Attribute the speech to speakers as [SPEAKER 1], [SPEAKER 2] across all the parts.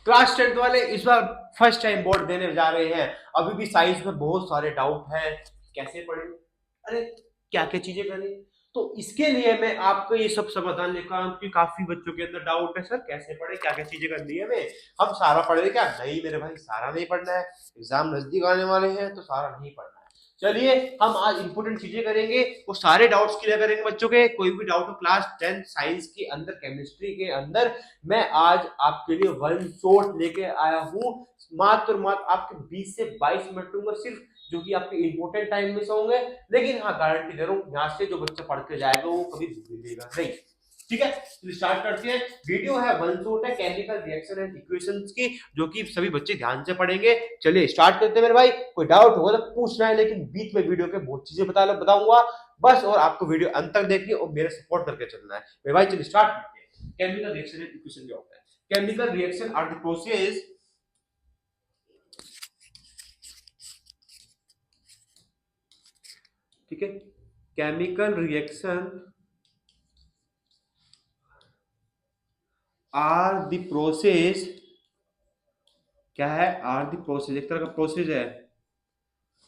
[SPEAKER 1] Class 10th वाले इस बार first time board देने जा रहे हैं, अभी भी साइंस में बहुत सारे डाउट हैं, कैसे पढ़ें, अरे क्या क्या चीजें करें। तो इसके लिए मैं आपको ये सब समाधान लेकर आया हूं कि काफी बच्चों के अंदर डाउट है, सर कैसे पढ़े, क्या क्या चीजें करनी है हमें, हम सारा पढ़ रहे क्या, नहीं मेरे भाई सारा नहीं पढ़ना है, एग्जाम नजदीक आने वाले हैं तो सारा नहीं पढ़ना है। चलिए हम आज इंपोर्टेंट चीजें करेंगे, वो सारे डाउट्स क्लियर करेंगे बच्चों के, कोई भी डाउट हो क्लास 10 साइंस के अंदर, केमिस्ट्री के अंदर, मैं आज आपके लिए वन शॉट लेके आया हूं, मात्र मात्र आपके 20 से 22 मिनट लूंगा सिर्फ, जो कि आपके इंपोर्टेंट टाइम में से होंगे, लेकिन हाँ गारंटी दे रहा हूँ यहाँ से जो बच्चा पढ़ के जाएगा वो कभी भूलेगा नहीं। ठीक है, तो स्टार्ट करते हैं। वीडियो है वन शॉट है केमिकल रिएक्शन एंड इक्वेशंस की, जो कि सभी बच्चे ध्यान से पढ़ेंगे। चलिए स्टार्ट करते हैं मेरे भाई, कोई डाउट होगा तो पूछना है, लेकिन बीच में वीडियो के बहुत चीजें बताऊंगा बस, और आपको वीडियो अंत तक देखनी और मेरे सपोर्ट करके चलना है मेरे भाई। चलिए स्टार्ट करते हैं। केमिकल रिएक्शन एंड इक्वेशन क्या होता है? Chemical reaction are the process, ठीक है, chemical reaction are the process, क्या है, आर द प्रोसेस एक तरह का प्रोसेस है,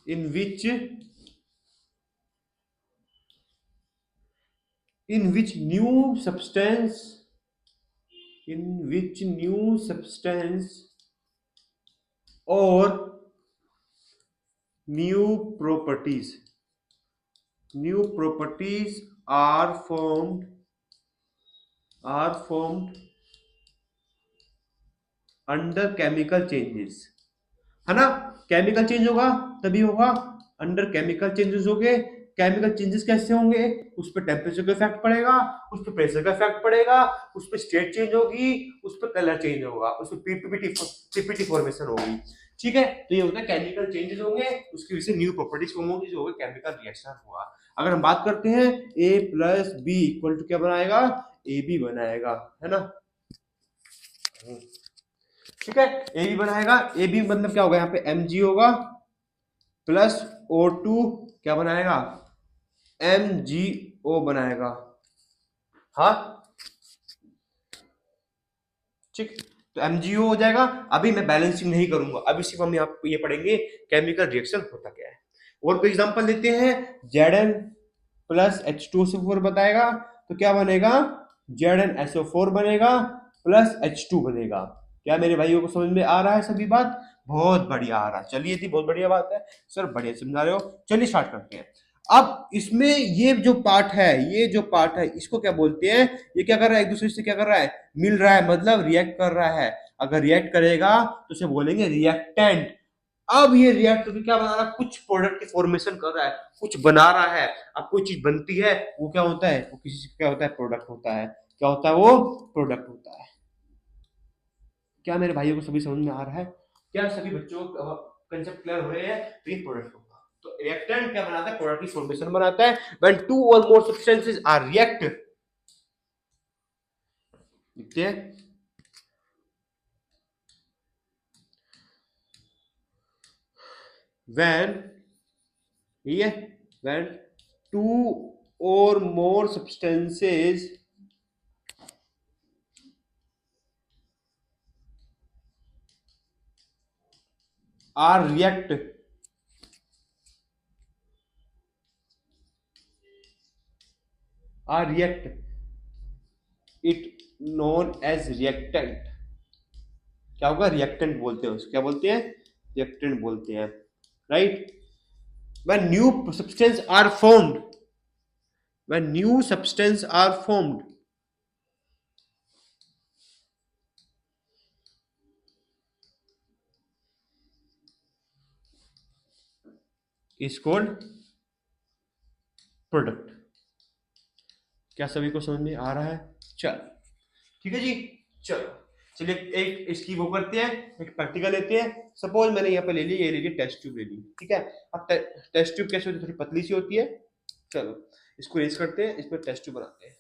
[SPEAKER 1] in which new substance, in which new substance or new properties are formed under chemical changes, है ना। केमिकल चेंज होगा तभी होगा, अंडर केमिकल चेंजेस हो गए। केमिकल चेंजेस कैसे होंगे, उस पर टेम्परेचर का इफेक्ट पड़ेगा, उस पर प्रेशर का इफेक्ट पड़ेगा, उस पर स्टेट चेंज होगी, उस पर कलर चेंज होगा, उस पर पीपीटी फॉर्मेशन होगी। ठीक है, तो ये होता है केमिकल चेंजेस होंगे, उसकी वजह से न्यू प्रॉपर्टीज फॉर्म होगी, जो होगा केमिकल रिएक्शन हुआ। अगर हम बात करते हैं ए प्लस बी इक्वल टू क्या बनाएगा, ए बी बनाएगा, है ना। ठीक है, ए बी बनाएगा, ए बी मतलब क्या होगा, यहाँ पे एम जी होगा प्लस ओ टू क्या बनाएगा, एम जी ओ बनाएगा। हाँ ठीक, तो एमजीओ हो जाएगा। अभी मैं बैलेंसिंग नहीं करूंगा, अभी सिर्फ हम यहाँ ये पढ़ेंगे केमिकल रिएक्शन होता क्या है। और कोई एग्जांपल लेते हैं, Z N plus H two S four बताएगा, तो क्या बनेगा, जेड एन एसओ फोर बनेगा प्लस एच टू बनेगा। क्या मेरे भाइयों को समझ में आ रहा है सभी बात, बहुत बढ़िया आ रहा है, चलिए थी बहुत बढ़िया बात है सर, बढ़िया समझा रहे हो। चलिए स्टार्ट करते हैं। अब इसमें ये जो पार्ट है इसको क्या बोलते हैं, ये क्या कर रहा है, एक दूसरे से क्या कर रहा है, मिल रहा है, मतलब रिएक्ट कर रहा है। अगर रिएक्ट करेगा तो उसे बोलेंगे रिएक्टेंट। अब ये रिएक्ट करके क्या बना रहा है, कुछ प्रोडक्ट की फॉर्मेशन कर रहा है, कुछ बना रहा है। अब कोई चीज बनती है वो क्या होता है, वो किसी से क्या होता है, प्रोडक्ट होता है। क्या होता है, वो प्रोडक्ट होता है। क्या मेरे भाइयों को सभी समझ में आ रहा है, क्या सभी बच्चों को कंसेप्ट क्लियर हो रहे हैं, तो ये प्रोडक्ट होगा। तो रिएक्टेंट क्या बनाता है, प्रोडक्ट की फॉर्मेशन बनाता है। व्हेन टू और मोर सब्सटेंसेस आर रिएक्ट, लिखते हैं, when ये when two or more substances are react it known as reactant। क्या होगा, रिएक्टेंट बोलते हैं उसको, क्या बोलते हैं, रिएक्टेंट बोलते हैं, right. when new substance are formed when new substance are formed is called product. क्या सभी को समझ में आ रहा है, चल ठीक है जी। चलो चलिए एक इसकी वो करते हैं, एक प्रैक्टिकल लेते हैं। सपोज मैंने यहाँ पे ले ली, ये ले ली टेस्ट ट्यूब ले ली, ठीक है। अब टेस्ट ट्यूब कैसे होती है, थोड़ी पतली सी होती है। चलो इसको रेस करते हैं, इस पर टेस्ट ट्यूब बनाते हैं।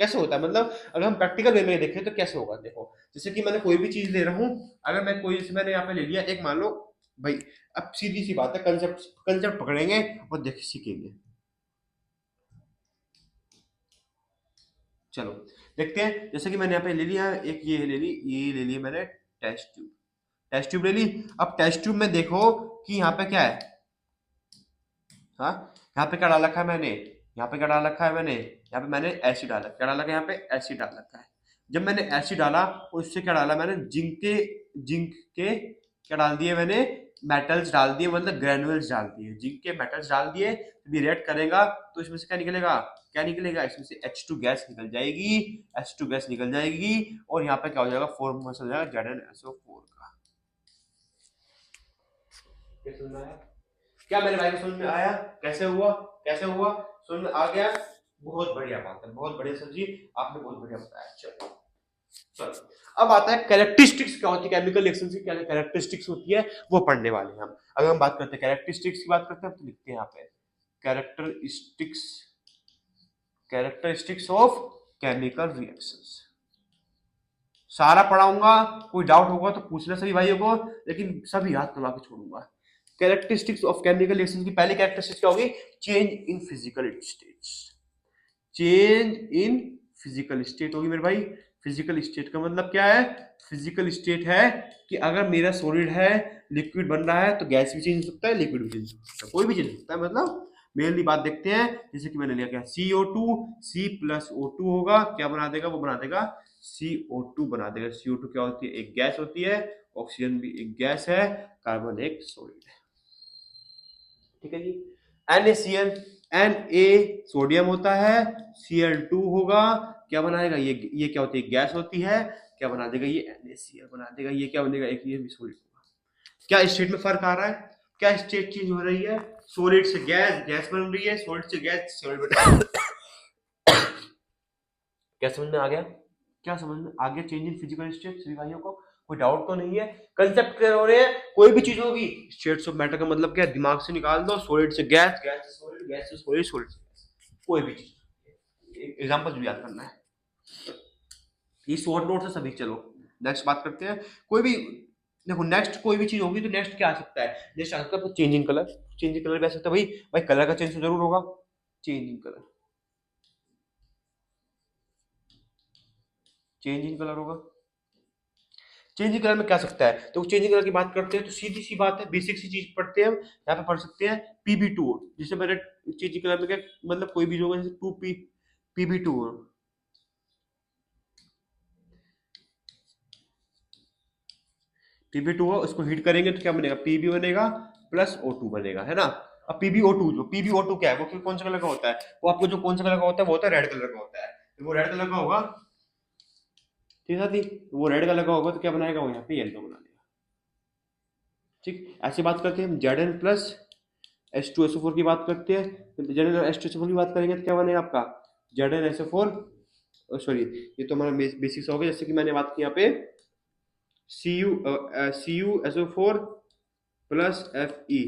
[SPEAKER 1] कैसे होता है, मतलब अगर हम प्रैक्टिकल वे में देखें तो कैसे होगा, देखो जैसे कि मैंने कोई भी चीज ले रहा हूँ, अगर मैं कोई जैसे मैंने यहाँ पे ले लिया एक, मान लो भाई, अब सीधी सी बात है, कंसेप्ट कंसेप्ट पकड़ेंगे और देख सीखेंगे। चलो देखते हैं, जैसे कि मैंने यहाँ पे ले लिया एक, ये ले ली मैंने टेस्ट ट्यूब ले ली। अब टेस्ट ट्यूब में देखो कि यहाँ पे क्या है, हाँ यहाँ पे क्या डाल रखा है मैंने, यहाँ पे क्या डाल रखा है मैंने, यहाँ पे मैंने एसिड डाला, क्या डाला है यहाँ पे, एसिड डाल रखा है। जब मैंने एसिड डाला उससे क्या डाला मैंने, जिंक के क्या डाल दिए मैंने, मेटल्स डाल दिए, मतलब ग्रेनुअल्स डाल दिए, जिंक के मेटल्स डाल दिए। तो रिएक्ट करेगा तो इसमें से क्या निकलेगा, क्या निकलेगा, इसमें से H2 गैस निकल जाएगी, H2 गैस निकल जाएगी और यहाँ पे क्या हो जाएगा, फॉर्मेशन हो जाएगा ZnSO4 का। क्या समझ में आया, क्या मेरे भाई को समझ में आया, कैसे हुआ, कैसे हुआ, समझ में आ गया, बहुत बढ़िया बात है, बहुत बढ़िया सर जी, आपने बहुत बढ़िया बताया। चलो चलो अब आता है कैरेक्टरिस्टिक्स, क्या होती है केमिकल रिएक्शंस की, क्या कैरेक्टरिस्टिक्स होती है वो पढ़ने वाले हैं हम। अगर हम बात करते हैं कैरेक्टरिस्टिक्स की बात करते हैं तो लिखते हैं यहाँ पे characteristics, characteristics of chemical reactions. सारा पढ़ाऊंगा, कोई डाउट होगा तो पूछना सभी भाइयों को, लेकिन सभी याद करवा के छोड़ूंगा। कैरेक्टरिस्टिक्स ऑफ केमिकल रिएक्शन की पहली कैरेक्टरिस्टिक्स क्या होगी, change in physical states, change in physical state होगी मेरे भाई। फिजिकल स्टेट का मतलब क्या है, फिजिकल स्टेट है कि अगर मेरा सॉलिड है, लिक्विड बन रहा है तो गैस भी चेंज हो सकता है, लिक्विड भी चेंज हो सकता है, कोई भी चेंज हो सकता है। मतलब मेनली बात देखते हैं, जैसे कि मैंने लिया क्या, CO2, C+O2 होगा, क्या बना देगा, वो बना देगा CO2 बना देगा। CO2 क्या होती है, एक गैस होती है, ऑक्सीजन भी एक गैस है, कार्बन एक सॉलिड है, ठीक है जी। NaCl, Na सोडियम होता है, Cl2 होगा, क्या बनाएगा, ये क्या होती है, गैस होती है, क्या बना देगा, ये NaCl बना देगा, ये क्या बनेगा, एक ये भी सॉलिड होगा। क्या स्टेट में फर्क आ रहा है, क्या स्टेट चेंज हो रही है, सॉलिड से गैस, गैस बन रही है, सॉलिड से गैस, सॉलिड बन क्या समझ में आ गया, क्या समझ में आ गया, चेंज इन फिजिकल स्टेट सभी भाइयों को, कोई डाउट तो नहीं है, कंसेप्ट क्लियर हो रहे हैं। कोई भी चीज होगी स्टेट्स ऑफ मैटर का मतलब क्या है, दिमाग से निकाल दो, सॉलिड से गैस, गैस से सॉलिड, गैस से सॉलिड, सॉलिड से गैस, कोई भी चीज, एग्जांपल भी याद करना है, ये शॉर्ट नोट से सभी। चलो नेक्स्ट बात करते हैं, कोई भी देखो नेक्स्ट कोई भी चीज होगी तो नेक्स्ट क्या आ सकता है, नेक्स्ट आ सकता है चेंजिंग कलर, चेंजिंग कलर भी आ सकता है, भाई भाई कलर का चेंज तो जरूर होगा, चेंजिंग कलर, चेंजिंग कलर होगा। चेंजिंग कलर में क्या सकता है, तो चेंजिंग कलर की बात करते हैं तो सीधी सी बात है, बेसिक सी चीज पढ़ते हैं हम, यहाँ पे पढ़ सकते हैं Pb2, जिसे मैंने चेंजिंग कलर में क्या मतलब, कोई भी जो होगा जैसे 2p Pb2 Pb2 हो, उसको हीट करेंगे तो क्या बनेगा, Pb बनेगा प्लस O2 बनेगा, है ना। अब PbO2, जो PbO2 क्या है, वो कौन सा कलर का होता है, वो आपको जो कौन सा कलर का होता है वो होता है रेड कलर का होता है, तो वो रेड कलर का होगा, ठीक है साथी, तो वो रेड कलर का होगा तो क्या बनाएगा, वो यहाँ पे येलो बना देगा, ठीक। ऐसी बात करते हैं हम Zn प्लस H2SO4 की बात करते हैं, तो Zn H2SO4 की बात करेंगे तो क्या बनेगा आपका ZnSO4, सॉरी ये तो हमारा बेसिक्स हो गया, जैसे कि मैंने बात की यहाँ पे CuSO4 प्लस Fe,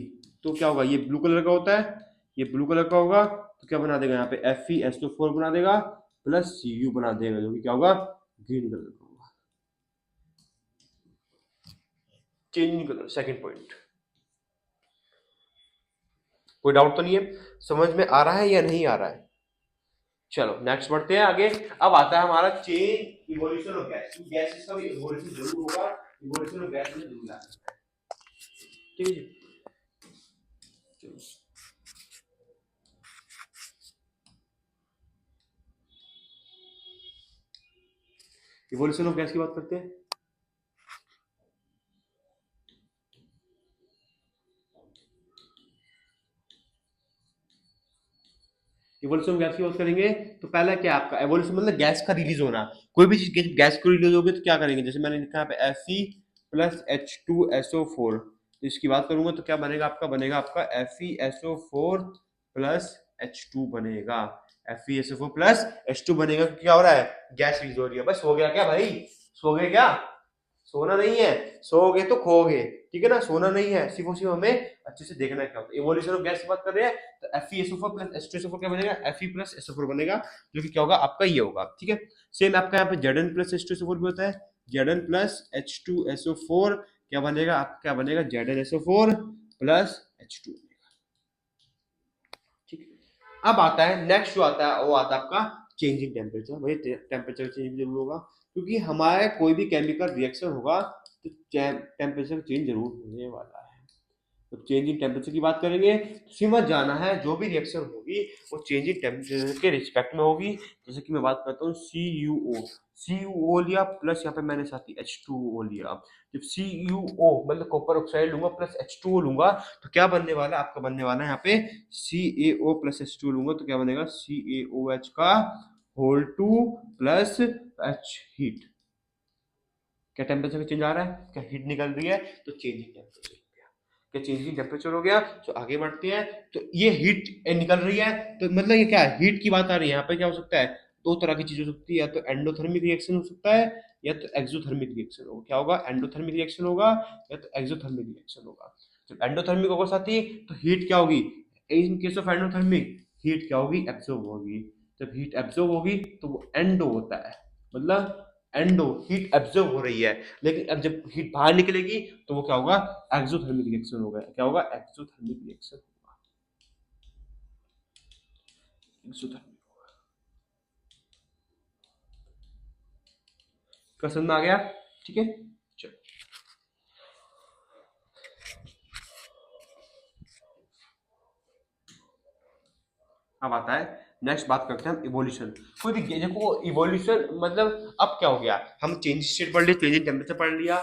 [SPEAKER 1] तो क्या होगा, ये ब्लू कलर का होता है, ये ब्लू कलर का होगा, तो क्या बना देगा यहाँ पे FeSO4 बना देगा प्लस Cu बना देगा, जो कि क्या होगा, ग्रीन कलर का होगा। चेंजिंग कलर सेकंड पॉइंट, कोई डाउट तो नहीं है, समझ में आ रहा है या नहीं आ रहा है। चलो नेक्स्ट बढ़ते हैं आगे। अब आता है हमारा chain evolution of gas, gases का भी इवोल्यूशन जरूर होगा, इवोल्यूशन ऑफ गैस में जरूर आ सकता है, ठीक है जी। चलो इवोल्यूशन ऑफ गैस की बात करते हैं। इवोल्यूशन ऑफ गैस की बात करेंगे तो पहला क्या आपका एवोल्यूशन मतलब गैस का रिलीज होना, कोई भी चीज गैस को रिलीज होगी तो क्या करेंगे, जैसे मैंने लिखा है यहाँ पे Fe प्लस H2SO4, तो इसकी बात करूंगा तो क्या बनेगा आपका, बनेगा आपका FeSO4 प्लस H2 बनेगा, FeSO4 प्लस H2 बनेगा, क्या हो रहा है, गैस रिलीज हो रही है, बस हो गया क्या भाई, सो गए क्या, सोना नहीं है, सोओगे तो खोओगे, ठीक है ना, सोना नहीं है, सिर्फ और सिर्फ हमें अच्छे से देखना है क्या होता है। इवोल्यूशन ऑफ गैस की बात कर रहे हैं तो FeSO4 प्लस H2SO4 क्या बनेगा, Fe प्लस SO4 बनेगा, जो कि क्या होगा आपका ये होगा, ठीक है। सेम आपका यहाँ पे Zn प्लस H2SO4 भी होता है, Zn प्लस H2SO4 क्या बनेगा आपका, क्या बनेगा ZnSO4 प्लस H2, ठीक है। अब आता है नेक्स्ट जो आता है वो आता है आपका चेंजिंग टेम्परेचर, भाई टेम्परेचर चेंज जरूर होगा, क्योंकि हमारा कोई भी केमिकल रिएक्शन होगा तो टेम्परेचर चेंज जरूर होने वाला है। तो चेंज इन टेम्परेचर की बात करेंगे तो समझ जाना है जो भी रिएक्शन होगी वो चेंज इन टेम्परेचर के रिस्पेक्ट में होगी। जैसे कि मैं बात करता हूँ CuO लिया प्लस यहाँ पे मैंने साथ ही H2O लिया। जब CuO मतलब कॉपर ऑक्साइड लूंगा प्लस H2O लूंगा तो क्या बनने वाला है आपका, बनने वाला है यहाँ पे CaO प्लस H2O लूंगा तो क्या बनेगा CaOH का होल 2 प्लस H हीट। क्या टेम्परेचर चेंज आ रहा है, क्या हीट निकल रही है, तो चेंज इन टेम्परेचर। क्या चेंजिंग टेम्परेचर हो गया। तो आगे बढ़ते हैं तो ये हीट निकल रही है तो मतलब ये क्या है, हीट की बात आ रही है। यहाँ पे क्या हो सकता है, दो तरह की चीज हो सकती है, या तो एंडोथर्मिक रिएक्शन हो सकता है या तो एक्सोथर्मिक रिएक्शन होगा। क्या होगा, एंडोथर्मिक रिएक्शन होगा या तो एक्सोथर्मिक रिएक्शन होगा। जब एंडोथर्मिक होगा साथी तो हीट क्या होगी, in case of endothermic heat क्या होगी, एब्जॉर्ब होगी। जब हीट एब्जॉर्ब होगी तो वो एंडो होता है, मतलब एंडो हीट एब्जॉर्ब हो रही है। लेकिन अब जब हीट बाहर निकलेगी तो वो क्या होगा, एक्सोथर्मिक रिएक्शन होगा। क्या होगा, एक्सोथर्मिक रिएक्शन होगा, एक्सोथर्मिक। समझ में आ गया, ठीक है। चलो अब आता है नेक्स्ट, बात करते हैं हम इवोल्यूशन। कोई भी देखो इवोल्यूशन मतलब अब क्या हो गया, हम चेंज स्टेट पढ़ लिया, चेंज इन टेम्परेचर पढ़ लिया,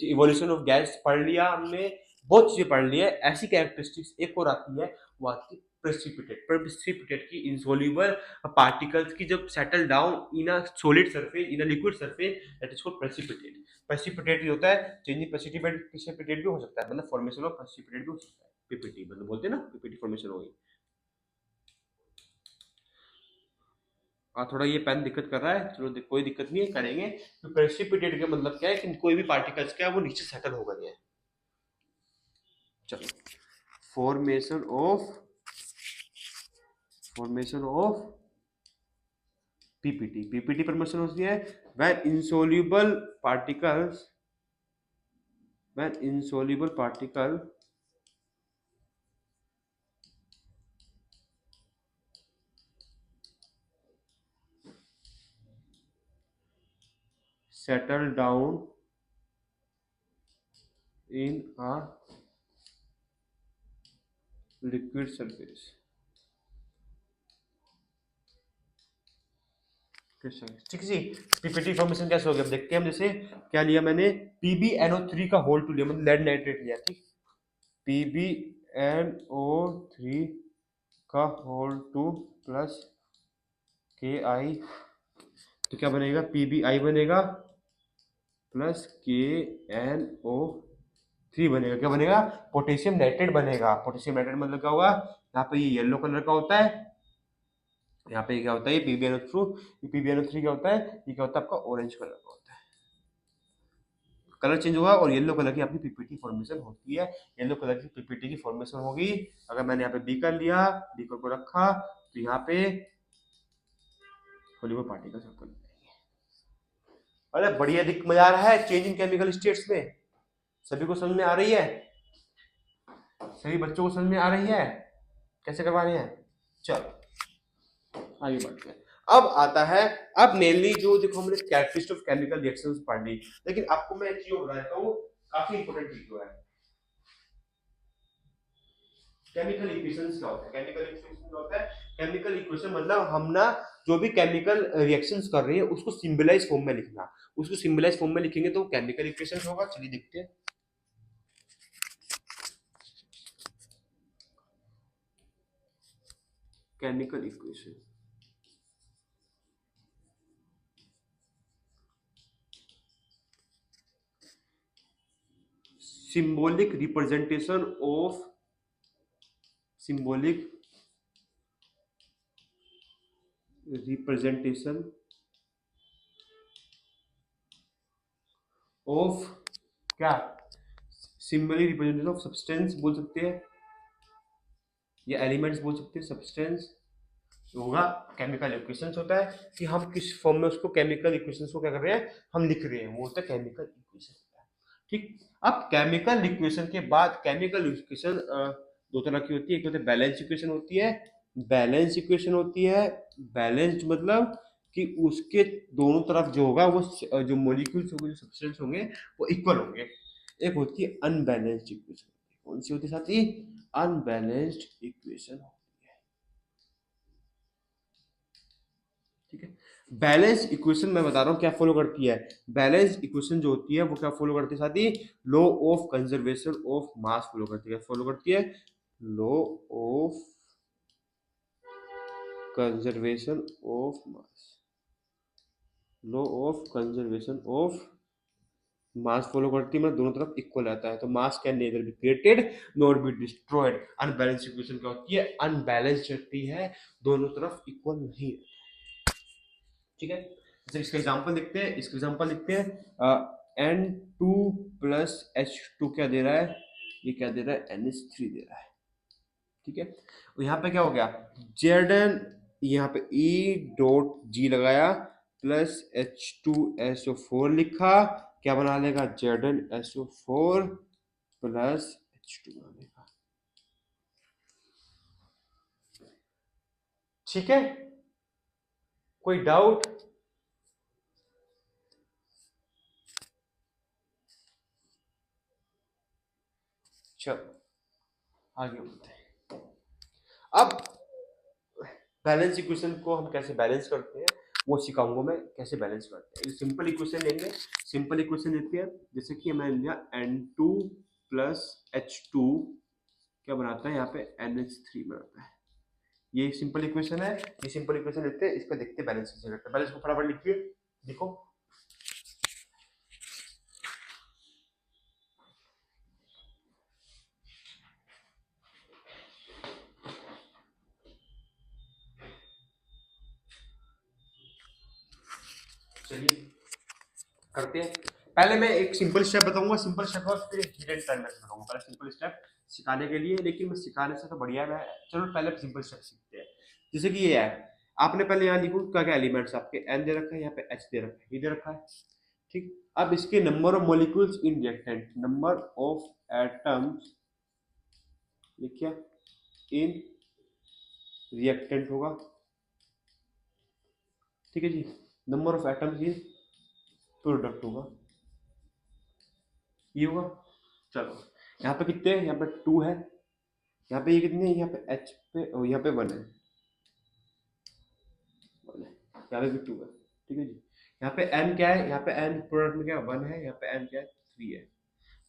[SPEAKER 1] इवोल्यूशन ऑफ गैस पढ़ लिया हमने, बहुत चीजें पढ़ ली है। ऐसी कैरेक्टरिस्टिक्स एक और आती है, वो आती है प्रेसिपिटेट। प्रेसिपिटेट की इंसोल्यूबल पार्टिकल्स की जब settle down in a solid surface, in a liquid surface, that is called precipitate. Precipitate ही होता है, चेंजिंग प्रेसिपिटेट भी हो सकता है, मतलब फॉर्मेशन ऑफ प्रेसिपिटेट भी हो सकता है। पीपीटी मतलब बोलते हैं ना, पीपीटी फॉर्मेशन होगी। हाँ थोड़ा ये पेन दिक्कत कर रहा है, चलो कोई दिक्कत नहीं है, करेंगे। तो प्रेसिपिटेट का मतलब क्या है कि कोई भी पार्टिकल्स क्या है वो नीचे सेटल हो गए हैं। चलो, formation of PPT. PPT formation होती है when insoluble particle settle down in a liquid surface। ठीक है जी। पीपीटी फॉर्मेशन कैसे हो गया, अब देखते हैं हम। जैसे क्या लिया मैंने, PbNO3 का होल 2 लिया, मतलब लेड नाइट्रेट लिया, ठीक। PbNO3 का होल 2 प्लस Ki, तो क्या बनेगा, PbI बनेगा प्लस KNO3 बनेगा। क्या बनेगा, पोटेशियम नाइट्रेट बनेगा। पोटेशियम नाइट्रेट मतलब क्या होगा, यहाँ पे ये येलो कलर का होता है, यहाँ पे क्या होता है, ये PbNO3 क्या होता है, ये क्या होता है आपका ऑरेंज कलर का होता है। कलर चेंज हुआ और येलो कलर की आपकी पीपीटी फॉर्मेशन होती है। येलो कलर की पीपीटी की फॉर्मेशन होगी। अगर मैंने यहाँ पे बीकर लिया, बीकर को रखा तो यहाँ पे सोल्यूबल पार्टिकल्स आपको मिल जाएंगे। अरे बढ़िया, दिख मजा आ रहा है चेंज इन केमिकल स्टेट्स में। सभी को समझ में आ रही है, सभी बच्चों को समझ में आ रही है कैसे करवानी है। चलो आगे बढ़ते हैं। अब आता है, अब मेनली जो देखो हमने कैरेक्टरिस्टिक ऑफ केमिकल रिएक्शंस पढ़ ली, लेकिन आपको मैं एक चीज बता देता हूँ, काफी इंपॉर्टेंट चीज है। केमिकल इक्वेशंस क्या होता है, केमिकल इक्वेशन क्या होता है, केमिकल इक्वेशन मतलब हम ना जो भी केमिकल रिएक्शंस कर रहे हैं उसको सिंबलाइज फॉर्म में लिखना। उसको सिंबलाइज फॉर्म में लिखेंगे तो केमिकल इक्वेशंस होगा। चलिए देखते हैं। Chemical equation, symbolic representation of symbolic representation of क्या, symbolic representation of substance बोल सकते हैं या एलिमेंट्स बोल सकते हैं। सब्सटेंस होगा, केमिकल इक्वेशंस होता है कि हम किस फॉर्म में उसको केमिकल इक्वेशंस को क्या कर रहे हैं, हम लिख रहे हैं, वो होता है केमिकल इक्वेशन होता है। ठीक, अब केमिकल इक्वेशन के बाद केमिकल इक्वेशन दो तरह की होती है, एक होती है बैलेंस इक्वेशन होती है, बैलेंस इक्वेशन होती है। बैलेंस्ड मतलब कि उसके दोनों तरफ जो होगा वो जो मॉलिक्यूल्स होंगे, जो सब्सटेंस होंगे, वो इक्वल होंगे। एक होती है अनबैलेंस्ड इक्वेशन। कौन सी होती है साथी? Unbalanced equation. ठीक है। बैलेंस इक्वेशन मैं बता रहा हूँ क्या फॉलो करती है। बैलेंस इक्वेशन जो होती है वो क्या फॉलो करती है साथी? Law of conservation of mass follow करती है। फॉलो करती है law of conservation of mass. Law of conservation of mass follow करती है, मतलब दोनों तरफ इक्वल रहता है। तो मास can nether be created nor be destroyed. Unbalance equation क्या होती है? अनबैलेंस रहती है, दोनों तरफ इक्वल नहीं रहता। ठीक है। जैसे इसका एग्जांपल देखते हैं। इसका एग्जांपल देखते हैं। N2 प्लस H2 क्या दे रहा है? ये क्या दे रहा है? NH3 दे रहा है। ठीक है। और यहाँ पे क्या हो गया? Zn, यहाँ पे E डॉट G लगाया प्लस H2SO4 लिखा, क्या बना लेगा? ZnSO4 प्लस H2 बना लेगा। ठीक है, कोई डाउट? चलो आगे बढ़ते हैं। अब बैलेंस इक्वेशन को हम कैसे बैलेंस करते हैं वो सिखाऊंगा मैं, कैसे बैलेंस करते हैं। सिंपल इक्वेशन लेंगे। सिंपल इक्वेशन लेते हैं, जैसे कि मैंने लिया N2 प्लस H2 क्या बनाता है? यहाँ पे NH3 बनाता है। ये सिंपल इक्वेशन है। ये सिंपल इक्वेशन लेते हैं, इसको देखते हैं बैलेंस कैसे करते हैं। बैलेंस को फटाफट लिखिए, देखो। चलिए करते हैं। पहले मैं एक सिंपल स्टेप बताऊंगा, सिंपल स्टेप और फिर हिडन टाइम मेथड बताऊंगा। पहले सिंपल स्टेप सिखाने के लिए, लेकिन मैं सिखाने से तो बढ़िया है। चलो पहले सिंपल स्टेप सीखते हैं। जैसे कि ये है, आपने पहले यहाँ लिखो क्या क्या एलिमेंट्स आपके एन दे रखा है, यहाँ पे एच दे रखा है, ये दे रखा है। ठीक। अब इसके number of molecules in reactant, number of atoms लिखिए इन रिएक्टेंट होगा। ठीक है जी। Number of atoms in product होगा, ये होगा। चलो यहाँ पे कितने हैं? यहाँ पे 2 है। यहाँ पे ये कितने हैं? यहाँ पे एच पे, यहाँ पे 1 है, 1 है। यहाँ पे भी 2 है। ठीक है जी। यहाँ पे n क्या है? यहाँ पे n प्रोडक्ट में क्या 1 है, यहाँ पे n क्या है? 3 है।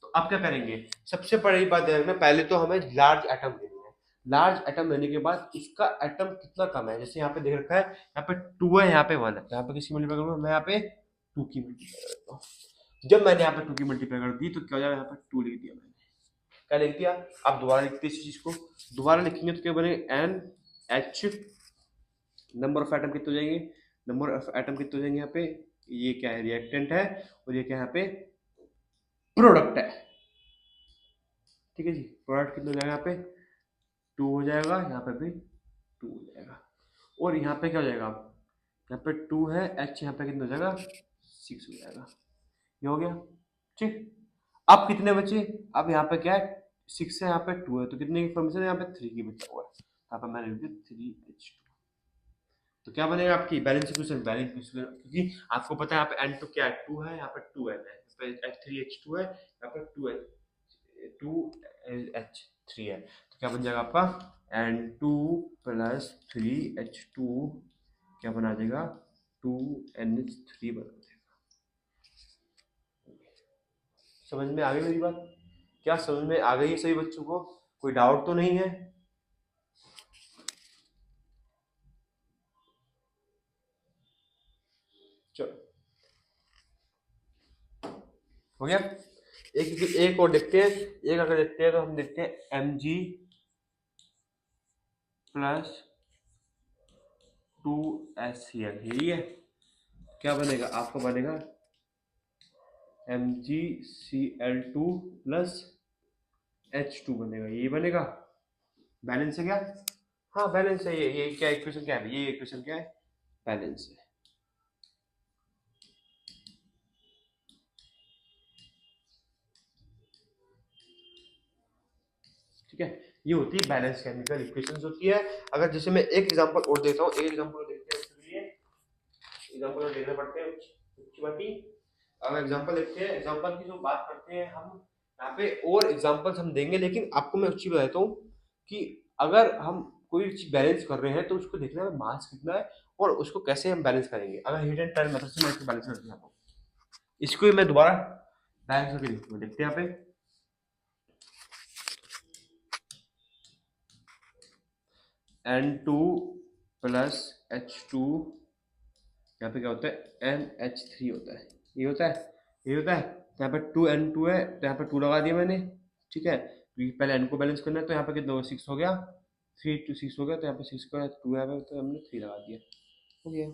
[SPEAKER 1] तो अब क्या करेंगे? सबसे बड़ी बात ध्यान रखना, पहले तो हमें लार्ज एटम लेनी है। लार्ज एटम लेने के बाद इसका एटम कितना कम है, जैसे यहाँ पे देख रखा है, यहाँ पे 2 है, यहाँ पे 1 है। तो यहाँ पे किसकी मल्टीप्लाई करूंगा? मैं यहाँ पे 2 की मल्टीप्लाई करता हूँ। जब मैंने यहाँ पे 2 की मल्टीप्लाई कर दी तो क्या हो जाएगा? यहाँ पे 2 लिख दिया मैंने। क्या लिख दिया? अब दोबारा लिखते हैं इस चीज को। दोबारा लिखेंगे तो क्या बनेगा? N H, number of atom कितने हो जाएंगे? नंबर ऑफ एटम कितने हो जाएंगे यहाँ पे? ये क्या है? रिएक्टेंट है, और ये क्या है? यहाँ पे प्रोडक्ट है। ठीक है जी। प्रोडक्ट कितना हो जाएगा? यहाँ पे 2 हो जाएगा, यहाँ पे भी 2 हो जाएगा, और यहाँ पे क्या हो जाएगा? यहाँ पे 2 है, एच यहाँ पे कितना हो जाएगा? 6 हो जाएगा। ये हो गया। ठीक। अब कितने बचे? अब यहाँ पे क्या है? 6 है, यहाँ पे 2 है, तो कितने की फॉर्मेशन है? यहाँ पे 3 की बचा हुआ है। यहाँ पे मैंने लिख दिया 3H2। तो क्या बनेगा आपकी बैलेंस इक्वेशन? बैलेंस इक्वेशन, क्योंकि आपको पता है यहाँ पे N2 क्या है? 2 है, यहाँ पे 2 है, यहाँ पे 3H2 है, यहाँ पे 2H3 है। तो क्या बन जाएगा आपका? N2 प्लस 3H2 क्या बना देगा? 2NH3 बना देगा। समझ में आ गई मेरी बात? क्या समझ में आ गई है सभी बच्चों को? कोई डाउट तो नहीं है? चलो हो गया। एक और देखते हैं। एक अगर देखते हैं तो हम देखते हैं Mg प्लस 2HCl, यही है। क्या बनेगा? आपका बनेगा MgCl2 प्लस H2 बनेगा, यही बनेगा। बैलेंस है क्या? हाँ बैलेंस है। ये क्या इक्वेशन क्या है? ये इक्वेशन क्या है? बैलेंस है। ठीक है। ये होती है बैलेंस केमिकल इक्वेशंस होती है। अगर जैसे मैं एक एग्जांपल और देता हूँ, एक एग्जांपल देखते हैं इसके लिए। एग्जांपल देखने पड़ते हैं अच्छी बाटी। अब एग्जांपल देखते हैं, एग्जांपल की जो बात करते हैं हम यहाँ पे, और एग्जांपल्स हम देंगे, लेकिन आपको मैं अच्छी बताता हूँ कि अगर हम कोई चीज बैलेंस कर रहे हैं तो उसको देखना है मास कितना है और उसको कैसे हम बैलेंस करेंगे। अगर हिट एंड टर्न मेथड से मैं इसको बैलेंस कर दिया हूँ, इसको ही मैं दोबारा बैलेंस करके देखते हैं यहाँ पे। N2 प्लस H2, यहाँ पे क्या होता है NH3 होता है, ये होता है, ये होता है। तो यहाँ पे 2N2 है तो यहाँ पे 2 लगा दिया मैंने, ठीक है, क्योंकि पहले N को बैलेंस करना है। तो यहाँ पे कितना 6 हो गया, 3 to 6 हो गया, तो यहाँ पे 6 का 2 यहाँ पे तो हमने 3 लगा दिया, हो गया।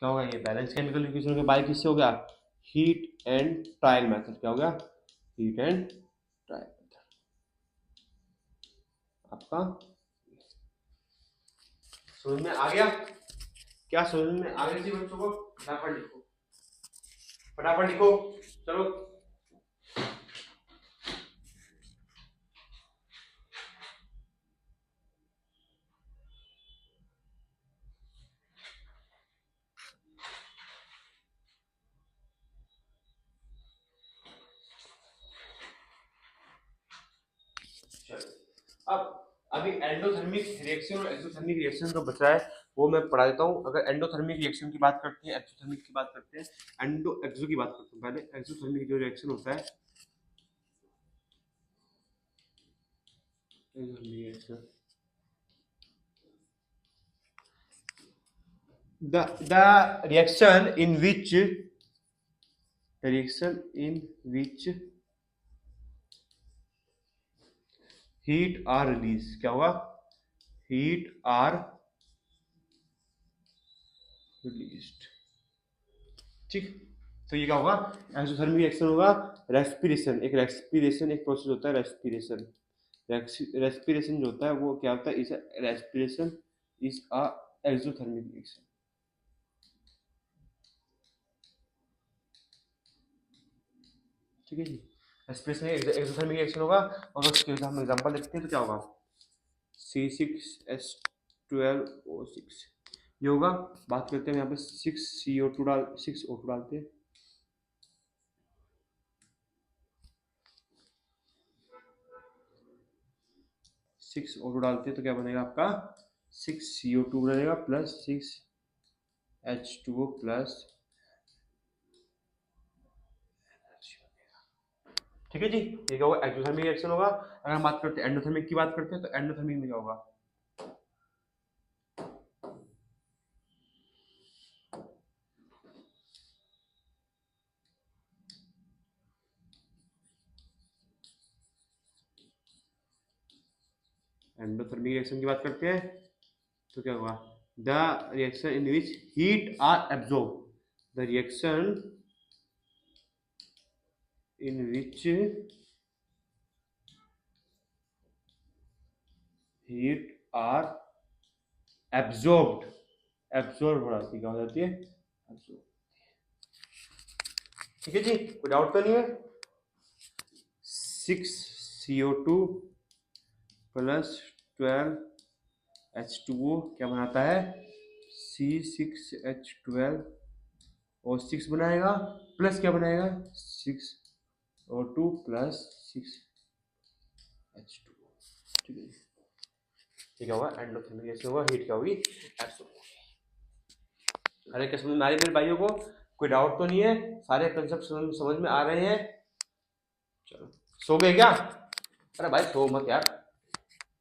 [SPEAKER 1] क्या होगा ये बैलेंस केमिकल इक्वेशन के बाय किससे हो गया, हीट एंड ट्रायल मेथड। क्या हो गया, हीट एंड ट्रायल मेथड आपका समझ में आ गया। क्या समझ में आ गया जी बच्चों को, फटाफट लिखो, फटाफट लिखो, चलो। अब अभी एंडोथर्मिक रिएक्शन और एक्सोथर्मिक रिएक्शन जो बचा है वो मैं पढ़ा देता हूँ। अगर एंडोथर्मिक रिएक्शन की बात करते हैं, एक्सोथर्मिक की बात करते हैं, एंडो एक्सो की बात करते हैं। पहले एक्सोथर्मिक जो रिएक्शन होता है, the reaction in which heat are released, क्या होगा, heat are released, ठीक। तो ये क्या होगा, एक्सोथर्मिक रिएक्शन होगा, रेस्पिरेशन, एक रेस्पिरेशन एक प्रोसेस होता है, रेस्पिरेशन। रेस्पिरेशन जो होता है वो क्या होता है, इस respiration is a exothermic reaction, ठीक है जी। रेस्पिरेशन एक्सोथर्मिक रिएक्शन होगा। और उसके हम एग्जांपल देखते हैं तो क्या होगा, C6H12O6 ये होगा। बात करते हैं यहाँ पे 6O2 डालते हैं, 6O2 डालते हैं तो क्या बनेगा आपका 6CO2 बनेगा प्लस 6H2O प्लस, ठीक है जी। ये क्या होगा, एक्सोथर्मिक रिएक्शन होगा। अगर हम बात करते हैं एंडोथर्मिक की बात करते हैं तो एंडोथर्मिक में क्या होगा, एंडोथर्मिक रिएक्शन की बात करते हैं तो क्या होगा, the reaction in which heat are absorb, the reaction in which heat are absorbed, absorb हो जाती है, क्या हो जाती है, एब्जॉर्ब, ठीक है जी। कोई डाउट तो नहीं है। 6CO2 प्लस 12H2O क्या बनाता है, C6H12O6 बनाएगा, प्लस क्या बनाएगा 6O2 प्लस 6H2O, ठीक है। ठीक होगा एंडोथर्मिक रिएक्शन होगा, हीट क्या होगी, अरे क्या समझ में आ रही है मेरे भाइयों को, कोई डाउट तो नहीं है, सारे कंसेप्ट समझ में आ रहे हैं। चलो सो गए क्या, अरे भाई सो मत यार,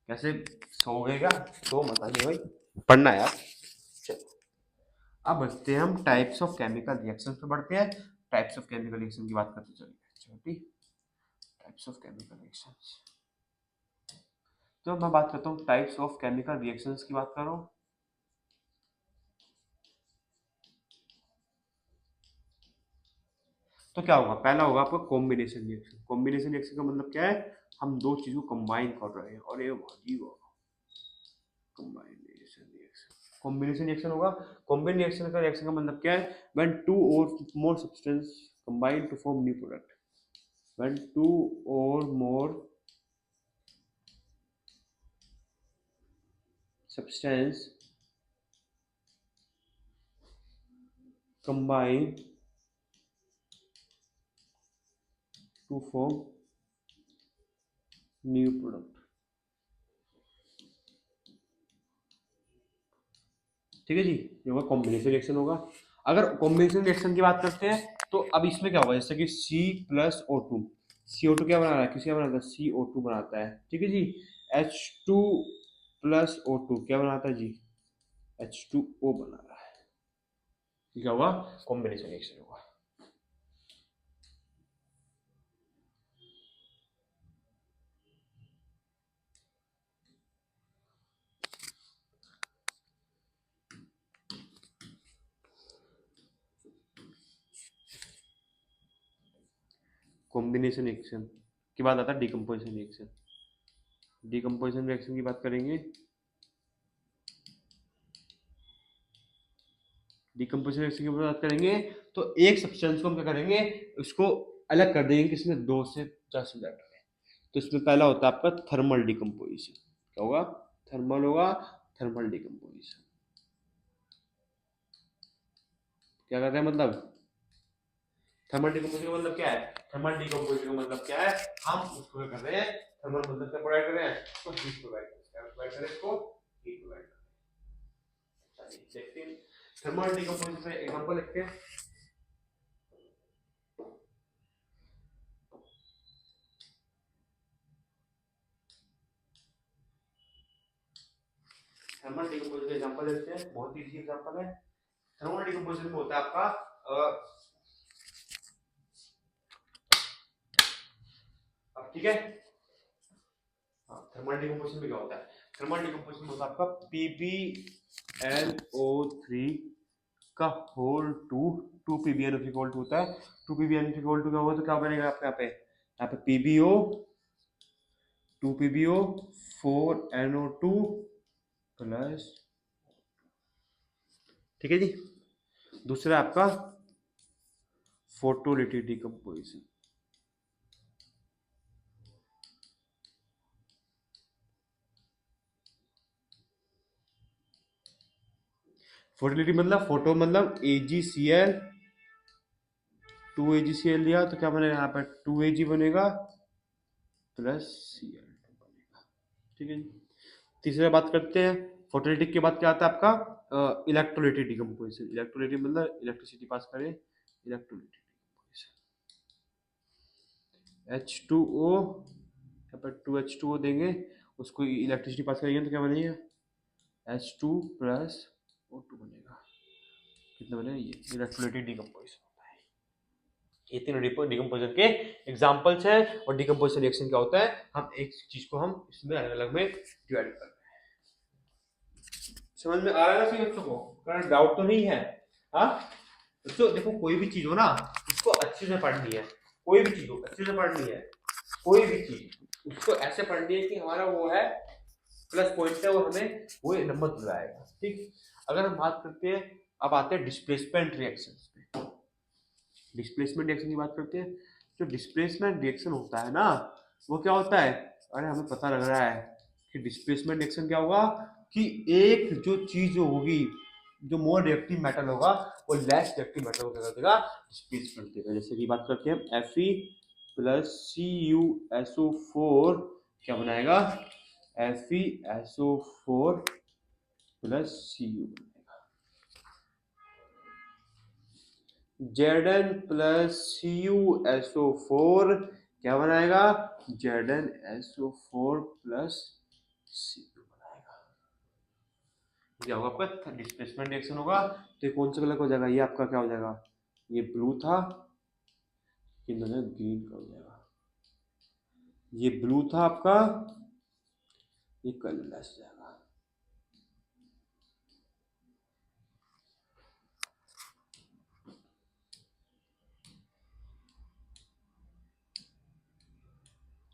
[SPEAKER 1] कैसे सो गए क्या, सो मत आइए भाई, पढ़ना यार। चलो अब बढ़ते हैं हम टाइप्स ऑफ केमिकल रिएक्शन पे बढ़ते हैं। टाइप्स ऑफ केमिकल रिएक्शन की बात करते चलिए, ठीक। टाइप्स ऑफ केमिकल रिएक्शंस, तो मैं बात करता हूँ टाइप्स ऑफ केमिकल रिएक्शंस की बात कर रहा हूँ। तो क्या होगा, पहला होगा आपका कॉम्बिनेशन रिएक्शन। कॉम्बिनेशन रिएक्शन का मतलब क्या है, हम दो चीजों को कंबाइन कर रहे हैं, और ये कॉम्बिनेशन रिएक्शन, कॉम्बिनेशन रिएक्शन होगा। कॉम्बिनेशन रिएक्शन का मतलब क्या है, व्हेन टू और more substance combine to form new product, when two और more substance combine to form new product. ठीक है जी, ये होगा कॉम्बिनेशन रिएक्शन होगा। अगर कॉम्बिनेशन रिएक्शन की बात करते हैं तो अब इसमें क्या होगा, जैसे कि C+O2, CO2 क्या बना रहा है, किसी क्या बनाता है, CO2 बनाता है। ठीक है जी, H2+O2 क्या बनाता है जी, H2O बना रहा है। क्या होगा, कॉम्बिनेशन रिएक्शन होगा। कॉम्बिनेशन रिएक्शन के बाद आता है डिकम्पोजिशन रिएक्शन। डिकम्पोजिशन रिएक्शन की बात करेंगे, डिकम्पोजिशन रिएक्शन की बात करेंगे तो एक सब्सटेंस को हम क्या करेंगे, उसको अलग कर देंगे किसमें, 2 से 10 रिएक्टर में। तो इसमें पहला होता है आपका थर्मल डिकम्पोजिशन। क्या होगा, थर्मल होगा, थर्मल डिकम्पोजिशन। क्या कर रहे हैं, मतलब थर्मल डिकम्पोजिशन का मतलब क्या है, थर्मल डिकम्पोजिशन का मतलब क्या है, हम उसको क्या कर रहे हैं, थर्मल मतलब क्या प्रोवाइड कर रहे हैं, तो हीट प्रोवाइड कर रहे हैं, इसको हीट प्रोवाइड कर रहे हैं। चलिए देखते हैं थर्मल डिकम्पोजिशन का एग्जांपल लिखते हैं। थर्मल डिकम्पोजिशन का एग्जांपल लेते हैं, बहुत इजी एग्जांपल है। थर्मल डिकम्पोजिशन में होता है आपका अब ठीक है, हाँ थर्मल डिकम्पोजिशन में क्या होता है, थर्मल डिकम्पोजिशन में होता है आपका PbNO3 का whole to PbNO3 equal to होता है, 2 PbNO3 इक्वल टू क्या होगा, तो क्या बनेगा आपका यहाँ पे PbO 2 PbO 4NO2 प्लस। ठीक है जी, दूसरा आपका फोटोलिटिक डिकम्पोजिशन। फोटोलिटी मतलब फोटो मतलब AgCl 2AgCl लिया तो क्या बनेगा, यहाँ पर 2Ag बनेगा प्लस Cl बनेगा। ठीक है जी, तीसरा बात करते हैं फोटोलिटिक के बाद क्या आता है आपका इलेक्ट्रोलाइटिक डिकम्पोजिशन। इलेक्ट्रोलाइटिक मतलब इलेक्ट्रिसिटी पास करें, इलेक्ट्रोलाइटिक डिकम्पोजिशन H2O, यहाँ पर 2H2O देंगे, उसको इलेक्ट्रिसिटी पास करेंगे तो क्या बनेगा, H2 प्लस O2 बनेगा। कितना बनेगा, ये इलेक्ट्रोलाइटिक डिकम्पोजिशन होता है। ये तीनों डिकम्पोजिशन के एग्जांपल्स हैं। और डिकम्पोजिशन रिएक्शन क्या होता है, हम एक चीज को हम इसमें अलग अलग में डिवाइड कर रहे हैं। समझ में आ रहा है ना सभी बच्चों को, कारण डाउट तो नहीं है। हाँ बच्चों देखो, कोई भी चीज हो ना उसको अच्छे से पढ़नी है, कोई भी चीज हो अच्छे से पढ़नी है, कोई भी चीज उसको ऐसे पढ़नी है कि हमारा वो है प्लस पॉइंट है, वो हमें वो नंबर दिलाएगा। ठीक, अगर हम बात करते हैं, अब आते हैं डिस्प्लेसमेंट रिएक्शन पे। डिस्प्लेसमेंट रिएक्शन की बात करते हैं, जो डिस्प्लेसमेंट रिएक्शन होता है ना, वो क्या होता है, अरे हमें पता लग रहा है कि डिस्प्लेसमेंट रिएक्शन क्या होगा, कि एक जो चीज होगी, जो मोर रिएक्टिव मेटल होगा वो लेस रिएक्टिव मेटल को क्या कर देगा, डिस्प्लेस कर देगा। जैसे कि बात करते हैं Fe प्लस CuSO4 क्या बनाएगा, FeSO4 प्लस Cu बनेगा। Zn प्लस CuSO4 क्या बनाएगा, ZnSO4 प्लस Cu बनाएगा। क्या होगा आपका डिस्प्लेसमेंट रिएक्शन होगा। तो ये कौन सा कलर हो जाएगा, ये आपका क्या हो जाएगा, ये ब्लू था, ये ग्रीन का हो जाएगा। ये ब्लू था आपका, ये कलरलेस जाएगा।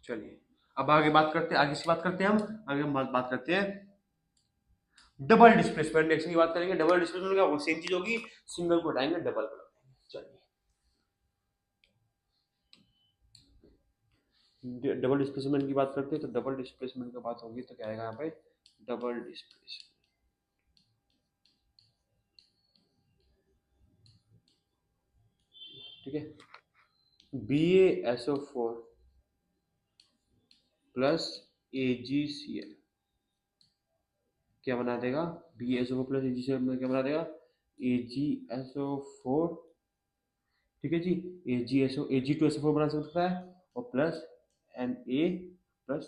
[SPEAKER 1] चलिए अब आगे बात करते हैं, आगे से बात करते हैं हम, आगे हम बात करते हैं डबल डिस्प्लेसमेंट रिएक्शन की बात करेंगे। डबल डिस्प्लेसमेंट क्या होगा, सेम चीज होगी, सिंगल को हटाएंगे डबल कर देंगे। चलिए डबल डिस्प्लेसमेंट की बात करते हैं, तो डबल डिस्प्लेसमेंट की बात होगी तो क्या आएगा यहाँ पे, डबल डिस्प्लेसमेंट। ठीक है, BaSO4 प्लस AgCl क्या बना देगा, BaSO4 प्लस AgCl में क्या बना देगा, AgSO4, ठीक है जी, Ag2SO4 बना सकता है, और plus Na plus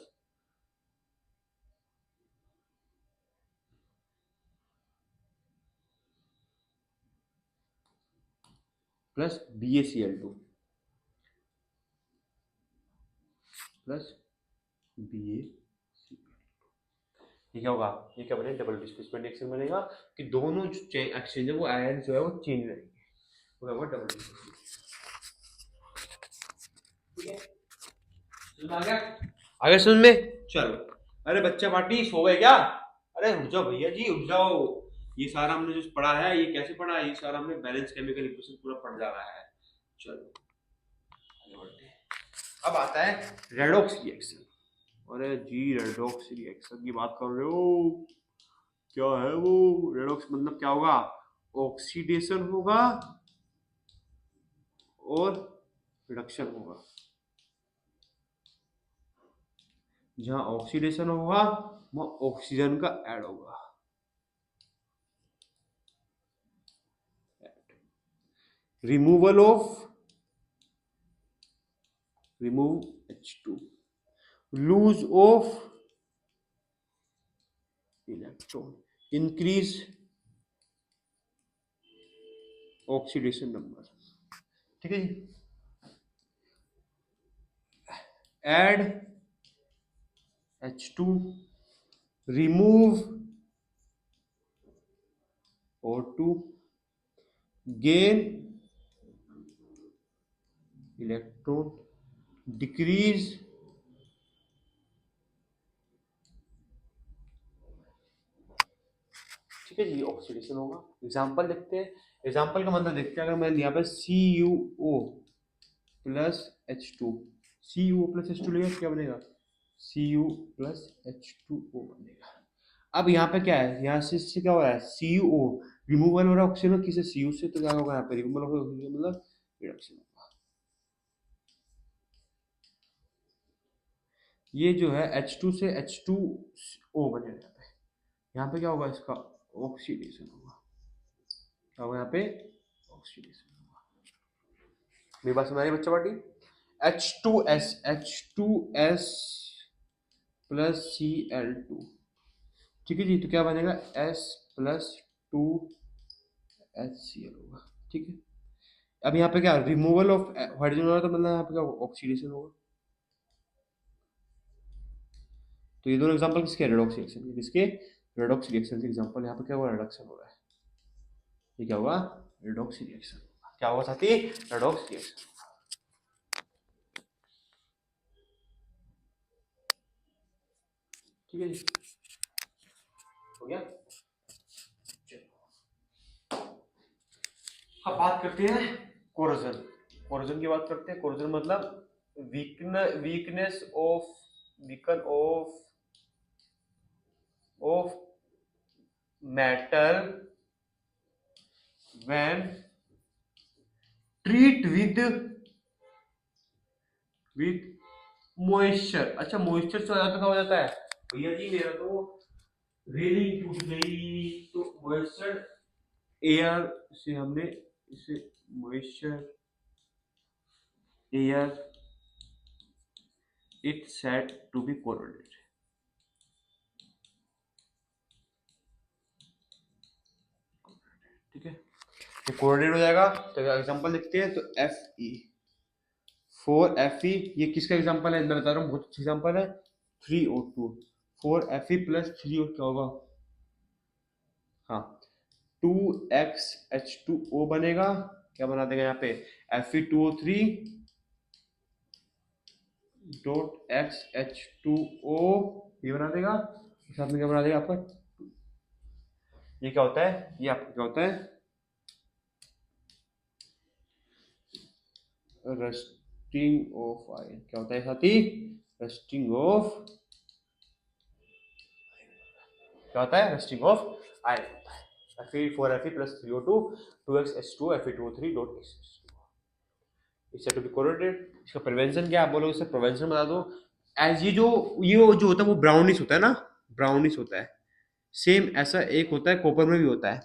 [SPEAKER 1] plus BaCl2 plus BaCl, ये क्या होगा, ये क्या बनेगा, डबल डिस्प्लेसमेंट रिएक्शन बनेगा कि दोनों जो एक्सचेंज है वो आयन जो है वो चेंज रहेंगे, वो होगा डबल डिस्प्लेसमेंट। ठीक है, समझ में आ गया, आगे समझ में, चलो। अरे बच्चा पार्टी सो गए क्या, अरे उठ जाओ भैया जी उठ जाओ, ये सारा हमने जो पढ़ा है ये कैसे पढ़ा है, ये सारा हमने बैलेंस केमिकल इक्वेशन पूरा पढ़ जा रहा है। चलो आगे बढ़ते हैं। अब आता है रेडॉक्स रिएक्शन। अरे जी रेडॉक्स रिएक्शन की बात कर रहे हो, क्या है वो रेडॉक्स, मतलब क्या होगा, ऑक्सीडेशन होगा और रिडक्शन होगा। जहां ऑक्सीडेशन होगा वहां ऑक्सीजन का ऐड होगा। Removal of, remove H2, lose of electron, increase oxidation number। ठीक है जी, add H2, remove O2, gain electron, decrease ठीक है जी ऑक्सीडेशन होगा। एग्जाम्पल देखते हैं, एग्जाम्पल का मतलब देखते हैं, अगर मैं यहाँ पे CuO plus H2, CuO plus H2 लेगा क्या बनेगा, Cu प्लस H2O बनेगा। अब यहाँ पे क्या है, यहाँ से इससे क्या हो रहा है, CuO रिमूवल हो रहा है ऑक्सीजन किसे, Cu से, तो क्या होगा यहाँ पे रिमूवल होगा मतलब रिडक्शन होगा। ये जो है H2 से H2O बनेगा, यहाँ पे क्या होगा, इसका ऑक्सीडेशन होगा, क्या होगा यहाँ पे ऑक्सीडेशन होगा। मेरी बात सुनाई बच्चा पार्टी, H2S प्लस Cl2, ठीक है जी, तो क्या बनेगा S प्लस 2HCl होगा। ठीक है, अब यहाँ पे क्या रिमूवल ऑफ हाइड्रोजन हो रहा है, तो मतलब यहाँ पे क्या ऑक्सीडेशन होगा। तो ये दोनों एग्जांपल किसके, रेडॉक्स रिएक्शन के, किसके, रेडॉक्स रिएक्शन के एग्जांपल। यहाँ पे क्या हुआ, रिडक्शन हो रहा है, ये क्या हुआ, रेडॉक्स रिएक्शन। क्या होगा साथी, रेडॉक्स रिएक्शन। ठीक है जी, हो गया। अब बात करते हैं कोरोजन। कोरोजन की बात करते हैं, कोरोजन मतलब weakness of, weaken of metal when treat with moisture. अच्छा मॉइस्चर से हो जाता, क्या हो जाता है भैया जी, मेरा तो रेलिंग टूट गई, तो मॉइस्चर एयर से हमने इसे moisture air it set to be corroded. ठीक है, तो कोरोडेड हो जाएगा, तो एग्जांपल देखते हैं, तो Fe 4Fe, ये किसका एग्जांपल है, मैं बता रहा हूँ, बहुत अच्छा एग्जांपल है, 3O2, 4Fe प्लस 3O क्या होगा, हाँ 2XH2O बनेगा, क्या बना देगा यहाँ पे Fe2O3 डॉट XH2O, ये बना देगा, साथ में क्या बना देगा आपका, ये क्या होता है, ये आपका क्या होता है, रस्टिंग ऑफ आयन। क्या होता है साथी, रस्टिंग ऑफ, क्या होता है, रस्टिंग ऑफ आयन होता है। Fe4Fe plus 3O2 2XH2 Fe2O3 dot XH2। इससे टू बी कोरोडेड। इसका प्रिवेंशन क्या, आप बोलोगे सर प्रिवेंशन बता दो। एज ये जो होता है वो ब्राउनिश होता है ना, ब्राउनिश होता है। सेम ऐसा एक होता है कॉपर में भी होता है।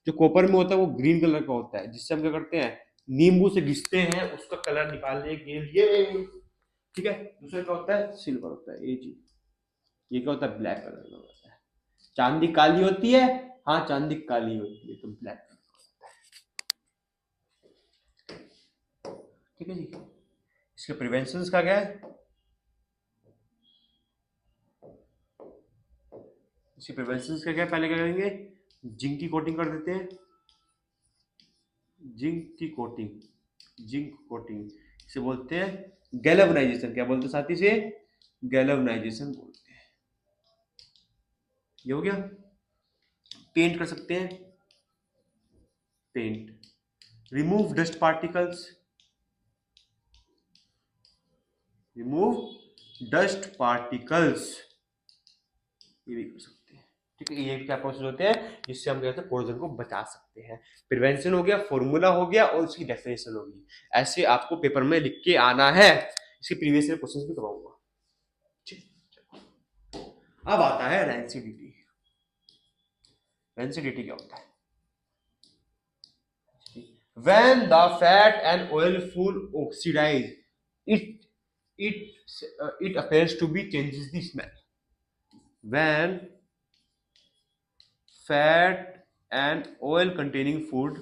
[SPEAKER 1] जो कॉपर में होता है वो ग्रीन कलर का होता है, जिससे हम क्या करते हैं, नींबू से घिसते हैं उसका कलर निकालने के लिए। ठीक है। दूसरा क्या होता है, सिल्वर होता है ये चीज। ये क्या होता है, ब्लैक कलर का होता है। चांदी काली होती है, हाँ चांदी काली होती है तो ब्लैक कलर का होता है। ठीक है जी। इसके प्रिवेंशन का क्या है, इसके प्रिवेंशन का क्या, पहले क्या करेंगे, जिंक की कोटिंग कर देते हैं। जिंक की कोटिंग, जिंक कोटिंग इसे बोलते हैं गैल्वेनाइजेशन। क्या बोलते हैं साथी से, गैल्वेनाइजेशन बोलते हैं। ये हो गया। पेंट कर सकते हैं, paint, remove dust particles, remove dust particles, ये भी कर सकते हैं। ठीक है, ये क्या प्रोसेस होते हैं जिससे हम कहते हैं पॉइजन को बचा सकते हैं। प्रिवेंशन हो गया, फॉर्मूला हो गया और उसकी डेफिनेशन होगी। ऐसे आपको पेपर में लिख के आना है, इसके प्रीवियस ईयर क्वेश्चंस भी करवाऊंगा। ठीक। अब आता है रेंसिडिटी। रेंसिडिटी क्या होता है, when the fat and oil full oxidize, it appears to be changes the smell. When fat and oil containing food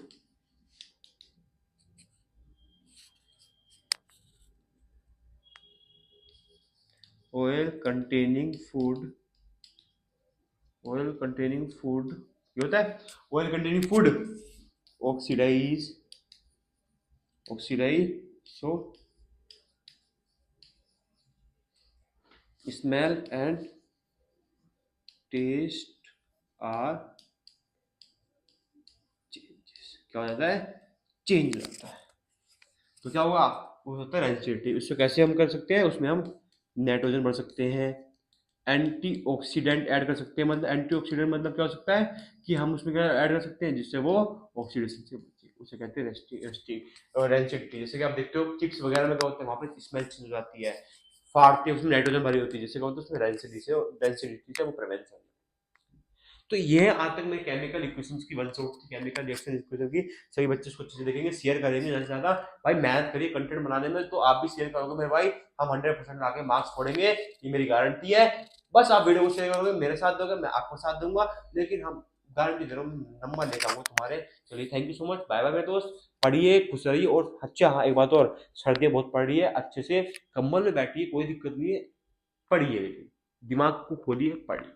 [SPEAKER 1] ये होता है, oil containing food oxidize, so smell and taste are changes, क्या हो जाता है, चेंज हो जाता है। तो क्या होगा, वो होता है रेंसिडिटी। उसको कैसे हम कर सकते हैं, उसमें हम नाइट्रोजन भर सकते हैं, एंटीऑक्सीडेंट ऐड कर सकते हैं। मतलब एंटीऑक्सीडेंट मतलब क्या हो सकता है कि हम उसमें क्या ऐड कर सकते हैं जिससे वो ऑक्सीडेशन से बचे, उसे कहते हैं रेंसिडिटी। जैसे कि आप देखते हो चिप्स वगैरह में क्या होता है, वहाँ पे स्मेल चेंज हो जाती है, फाड़ते हैं उसमें नाइट्रोजन भरी होती है, जिससे क्या होता है उसमें रेंसिडिटी से वो प्रिवेंशन। तो ये आज तक मैं केमिकल इक्वेशंस की, वन शॉट की केमिकल रिएक्शन इक्वेशन की सभी बच्चे उसको अच्छे से देखेंगे, शेयर करेंगे ज़्यादा से ज़्यादा। भाई मेहनत करिए कंटेंट बनाने में, तो आप भी शेयर करोगे मेरे भाई, हम 100% लाके मार्क्स छोड़ेंगे, ये मेरी गारंटी है। बस आप वीडियो को शेयर करोगे, मेरे साथ दोगे, मैं आपको साथ दूंगा, लेकिन हम गारंटी दे रहा हूँ नंबर लेकर आऊंगा तुम्हारे। चलिए thank you so much, bye bye मेरे दोस्त। पढ़िए, खुश रहिए, और अच्छा हाँ एक बात और, सर्दियाँ बहुत पड़ रही है, अच्छे से कंबल में बैठिए, कोई दिक्कत नहीं है, पढ़िए, लेकिन दिमाग को खोलिए, पढ़िए।